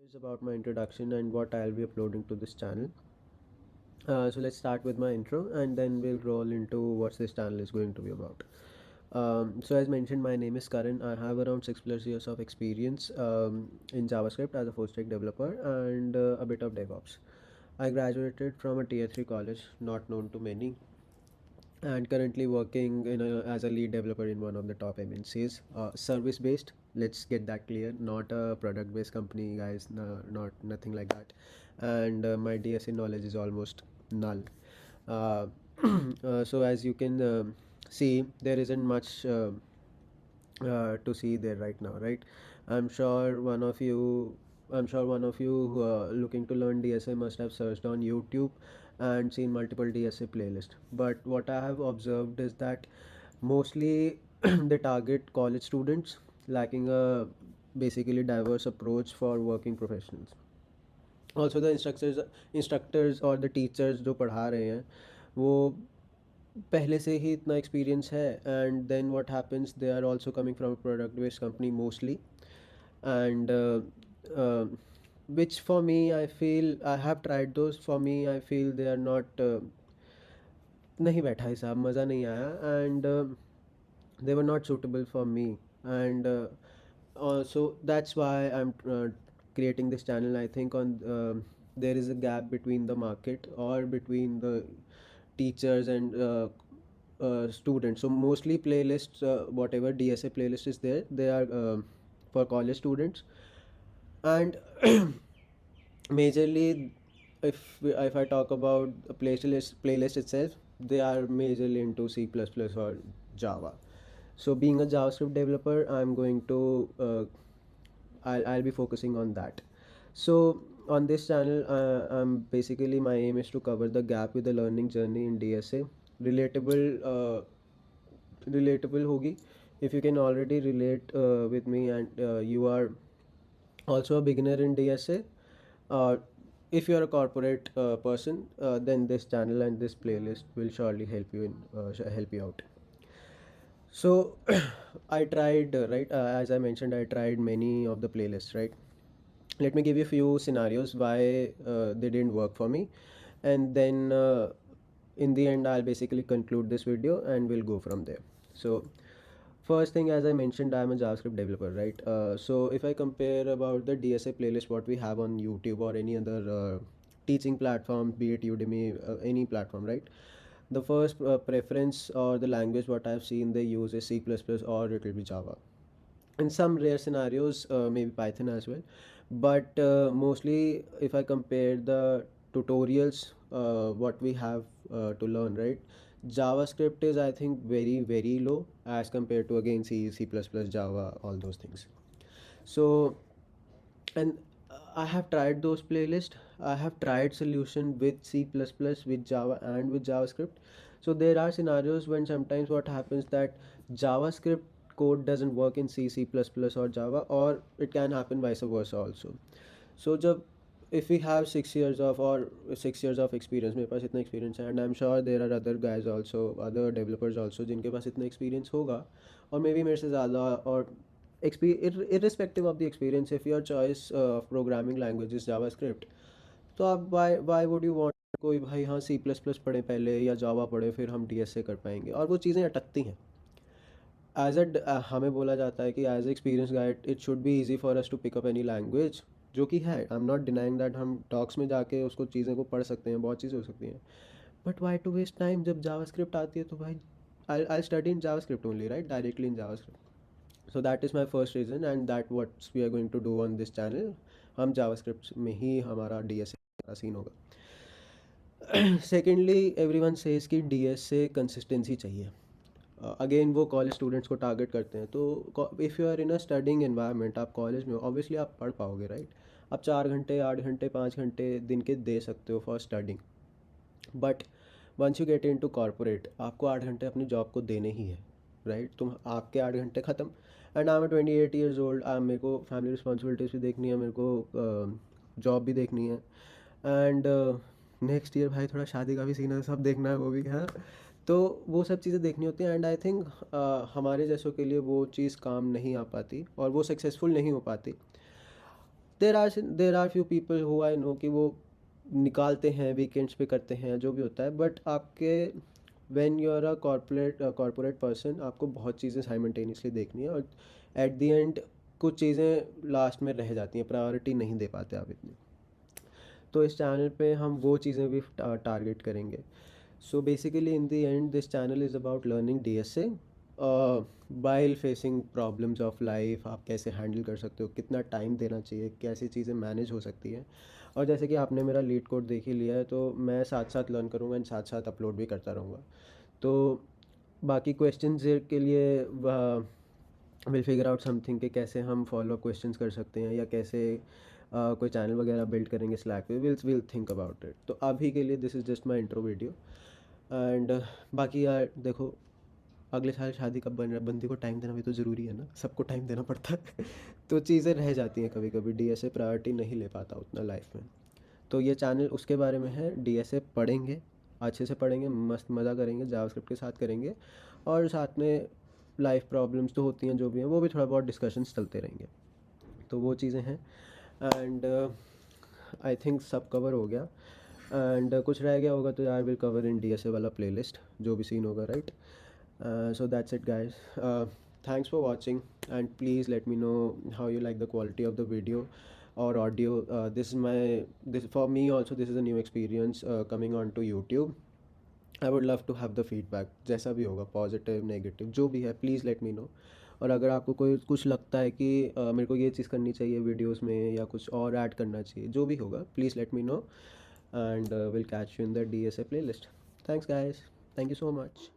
is about my introduction and what I'll be uploading to this channel. So let's start with my intro and then we'll roll into what this channel is going to be about. So as mentioned, my name is Karan. I have around 6+ years of experience in JavaScript as a full stack developer and a bit of DevOps. I graduated from a tier 3 college, not known to many, and currently working as a lead developer in one of the top MNCs. Service based, let's get that clear, not a product based company, guys. No, not nothing like that. And my DSA knowledge is almost null. uh, so as you can see, there isn't much to see there right now, right? I'm sure one of you, I'm sure one of you who are looking to learn DSA must have searched on YouTube and seen multiple DSA playlists. But what I have observed is that mostly they target college students lacking a basically diverse approach for working professionals. Also the instructors और the teachers जो पढ़ा रहे हैं वो पहले से ही इतना experience है, and then what happens, they are also coming from product based company mostly, and which for me I feel I have tried those. For me I feel they are not नहीं बैठा हिसाब, मज़ा नहीं आया, and they were not suitable for me. And so that's why I'm creating this channel. I think on there is a gap between the market or between the teachers and students. So mostly playlists, whatever DSA playlist is there, they are for college students. And majorly, if I talk about a playlist itself, they are majorly into C++ or Java. So being a JavaScript developer, I'm going to I'll be focusing on that. So on this channel, basically my aim is to cover the gap with the learning journey in DSA. Relatable, relatable होगी if you can already relate with me, and you are also a beginner in DSA. If you are a corporate person, then this channel and this playlist will surely help you help you out. So I tried, right, as I mentioned, I tried many of the playlists, right? Let me give you a few scenarios why they didn't work for me, and then in the end I'll basically conclude this video and we'll go from there. So first thing, as I mentioned, I'm a JavaScript developer, right? So if I compare about the DSA playlist what we have on YouTube or any other teaching platform, be it Udemy, any platform, right? The first preference or the language what I've seen they use is C++ or it will be Java. In some rare scenarios, maybe Python as well. But mostly, if I compare the tutorials, what we have to learn, right? JavaScript is, I think, very, very low as compared to again C, C++, Java, all those things. So, and I have tried those playlists. I have tried solution with C++, with Java, and with JavaScript. So there are scenarios when sometimes what happens that JavaScript code doesn't work in C, C++ or Java, or it can happen vice versa also. So जब if we have 6 years of or 6 years of experience, मेरे पास इतना experience है, and I'm sure there are other guys also, other developers also जिनके पास इतना experience होगा और maybe मेरे से ज़्यादा, और irrespective of the experience, if your choice of programming language is JavaScript, तो आप why would you want कोई भाई हाँ C++ पढ़े पहले या जावा पढ़े फिर हम DSA कर पाएंगे, और वो चीज़ें अटकती हैं. हमें बोला जाता है कि as experience guide it should be easy for us to pick up any language, जो कि है. I am not denying that हम टॉक्स में जाके उसको चीज़ें को पढ़ सकते हैं, बहुत चीज़ें हो सकती हैं. But why to waste time, जब जावास्क्रिप्ट आती है तो भाई I study in JavaScript only, right, directly in JavaScript. So that is my first reason and that what's we are going to do on this channel. हम JavaScript में ही हमारा DSA का सीन होगा. सेकेंडली, एवरी वन सेज कि DSA consistency चाहिए. Again वो college students को टारगेट करते हैं. तो if you are in a studying environment, आप कॉलेज में हो, ऑब्वियसली आप पढ़ पाओगे, राइट? आप 4 घंटे 8 घंटे 5 घंटे दिन के दे सकते हो for studying. But once you get into corporate, आपको 8 घंटे अपनी जॉब को देने ही है, राइट? तुम आपके 8 घंटे ख़त्म. And I am 28 years old. मेरे को फैमिली रिस्पॉन्सिबिलिटीज़ भी देखनी है, मेरे को जॉब भी देखनी है, एंड नेक्स्ट ईयर भाई थोड़ा शादी का भी सीन है, सब देखना है वो भी है. तो वो सब चीज़ें देखनी होती हैं, एंड आई थिंक हमारे जैसों के लिए वो चीज़ काम नहीं आ पाती और वो सक्सेसफुल नहीं हो पाती. There are few people who I know कि वो निकालते हैं, वीकेंड्स पे करते हैं, जो भी होता है, बट आपके when you are a corporate person, आपको बहुत चीज़ें साइमल्टेनियसली देखनी है, और एट द एंड कुछ चीज़ें लास्ट में रह जाती हैं, प्रायोरिटी नहीं दे पाते आप इतनी। तो इस चैनल पे हम वो चीज़ें भी टारगेट करेंगे। So basically in the end this channel is about learning DSA while facing problems of life. आप कैसे हैंडल कर सकते हो, कितना टाइम देना चाहिए, कैसी चीज़ें मैनेज हो सकती हैं। और जैसे कि आपने मेरा लीड कोड देख ही लिया है, तो मैं साथ साथ लर्न करूँगा एंड साथ साथ अपलोड भी करता रहूँगा। तो बाकी क्वेश्चंस के लिए विल फिगर आउट समथिंग कि कैसे हम फॉलो अप क्वेश्चंस कर सकते हैं, या कैसे कोई चैनल वगैरह बिल्ड करेंगे स्लैक पे। Will think about it. तो अभी के लिए this is just my intro video. And बाकी यार देखो, अगले साल शादी कब बन रहा है, बंदे को टाइम देना भी तो ज़रूरी है ना, सबको टाइम देना पड़ता है। तो चीज़ें रह जाती हैं कभी कभी, DSA प्रायोरिटी नहीं ले पाता उतना लाइफ में। तो ये चैनल उसके बारे में है। DSA पढ़ेंगे, अच्छे से पढ़ेंगे, मस्त मज़ा करेंगे, जावास्क्रिप्ट के साथ करेंगे, और साथ में लाइफ प्रॉब्लम्स तो होती हैं जो भी हैं, वो भी थोड़ा बहुत डिस्कशंस चलते रहेंगे। तो वो चीज़ें हैं। एंड आई थिंक सब कवर हो गया। एंड कुछ रह गया होगा तो यार विल कवर इन DSA वाला प्लेलिस्ट, जो भी सीन होगा, right? So that's it, guys. Thanks for watching, and please let me know how you like the quality of the video or audio. This for me also, this is a new experience coming on to YouTube. I would love to have the feedback, जैसा भी होगा, positive negative जो भी है, please let me know. और अगर आपको कोई कुछ लगता है कि मेरे को ये चीज़ करनी चाहिए वीडियोस में, या कुछ और ऐड करना चाहिए, जो भी होगा, please let me know, and will catch you in the DSA playlist. Thanks guys, thank you so much.